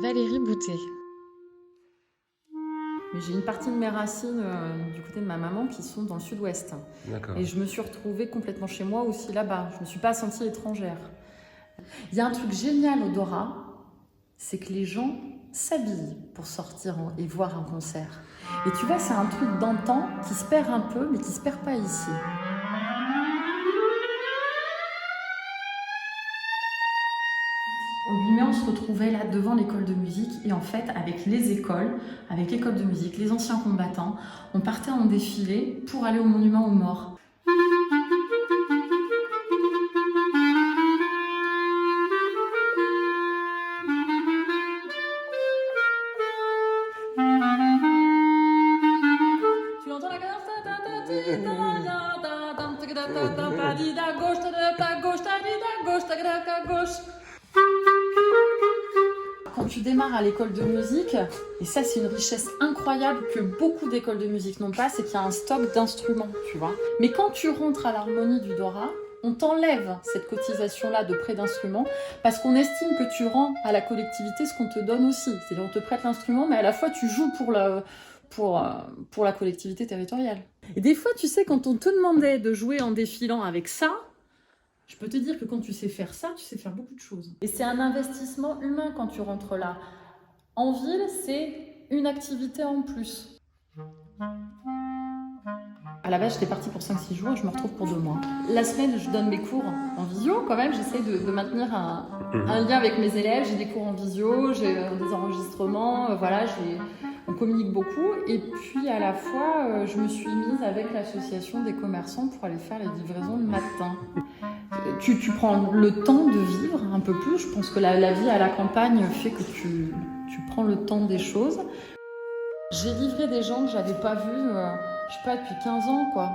Valérie Boutet. J'ai une partie de mes racines du côté de ma maman qui sont dans le sud-ouest. D'accord. Et je me suis retrouvée complètement chez moi aussi là-bas. Je ne me suis pas sentie étrangère. Il y a un truc génial au Dora, c'est que les gens s'habillent pour sortir et voir un concert. Et tu vois, c'est un truc d'antan qui se perd un peu, mais qui se perd pas ici. Au 8 mai, on se retrouvait là devant l'école de musique et en fait, avec les écoles, avec l'école de musique, les anciens combattants, on partait en défilé pour aller au monument aux morts. Tu l'entends la gauche. Quand tu démarres à l'école de musique, et ça c'est une richesse incroyable que beaucoup d'écoles de musique n'ont pas, c'est qu'il y a un stock d'instruments, tu vois. Mais quand tu rentres à l'harmonie du Dora, on t'enlève cette cotisation-là de prêt d'instruments parce qu'on estime que tu rends à la collectivité ce qu'on te donne aussi. C'est-à-dire on te prête l'instrument, mais à la fois tu joues pour la collectivité territoriale. Et des fois, tu sais, quand on te demandait de jouer en défilant avec ça, je peux te dire que quand tu sais faire ça, tu sais faire beaucoup de choses. Et c'est un investissement humain quand tu rentres là. En ville, c'est une activité en plus. À la base, j'étais partie pour 5-6 jours et je me retrouve pour 2 mois. La semaine, je donne mes cours en visio quand même. J'essaie de maintenir un lien avec mes élèves. J'ai des cours en visio, j'ai des enregistrements. On communique beaucoup. Et puis à la fois, je me suis mise avec l'association des commerçants pour aller faire les livraisons le matin. Tu prends le temps de vivre un peu plus. Je pense que la vie à la campagne fait que tu prends le temps des choses. J'ai livré des gens que j'avais pas vus, je sais pas, depuis 15 ans, quoi.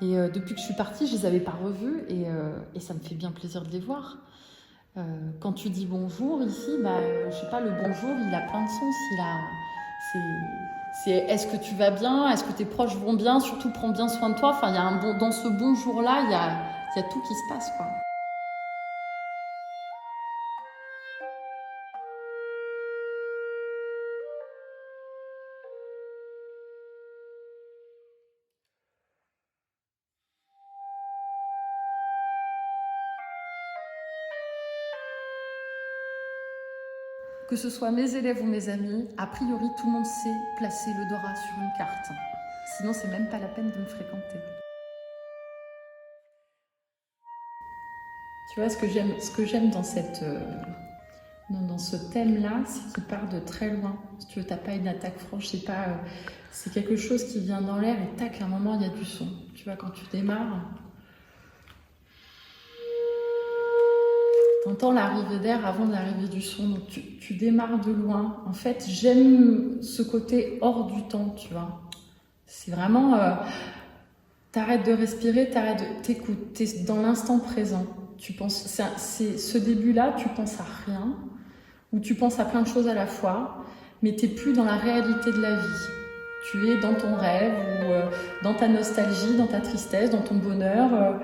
Et depuis que je suis partie, je les avais pas revus et ça me fait bien plaisir de les voir. Quand tu dis bonjour ici, je sais pas, le bonjour, il a plein de sens. C'est est-ce que tu vas bien, est-ce que tes proches vont bien, surtout prends bien soin de toi. Enfin, il y a dans ce bonjour-là, il y a tout qui se passe, quoi. Que ce soit mes élèves ou mes amis, a priori, tout le monde sait placer le Dora sur une carte. Sinon, c'est même pas la peine de me fréquenter. Tu vois, ce que j'aime dans ce thème-là, c'est qu'il part de très loin. Si tu veux, t'as pas une attaque franche, c'est quelque chose qui vient dans l'air et tac, à un moment, il y a du son. Tu vois, quand tu démarres, t'entends l'arrivée d'air avant l'arrivée du son, donc tu démarres de loin. En fait, j'aime ce côté hors du temps, tu vois. C'est vraiment... t'arrêtes de respirer, t'écoutes, t'es dans l'instant présent. Tu penses, c'est ce début-là, tu penses à rien, ou tu penses à plein de choses à la fois, mais t'es plus dans la réalité de la vie. Tu es dans ton rêve, ou dans ta nostalgie, dans ta tristesse, dans ton bonheur.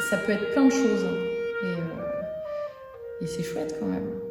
Ça peut être plein de choses. Et c'est chouette quand même.